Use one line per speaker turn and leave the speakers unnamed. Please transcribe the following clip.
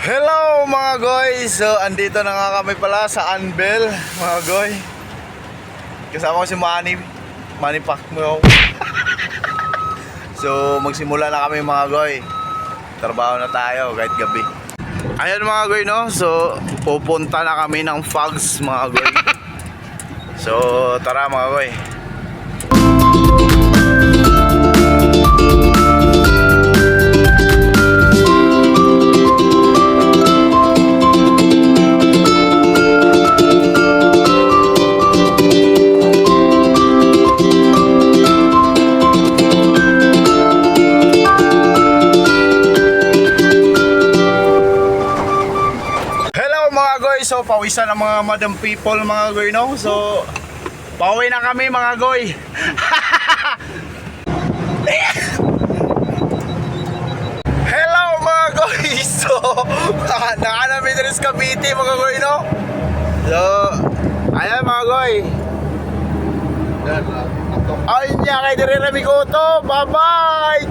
Hello mga goy! So andito na nga kami pala sa Anvil mga goy. Kasama ko si Manny Pacquiao. So magsimula na kami mga goy. Trabaho na tayo kahit gabi. Ayan mga goy no. So pupunta na kami ng Fogs mga goy. So tara mga goy. So pawisan ng mga madam people mga goy no. So pauwi na kami mga goy. Hello mga goy. So nakanami din sa Cavite mga goy no. So ayan mga goy. Ayun niya kay dire rami ko to. Bye bye.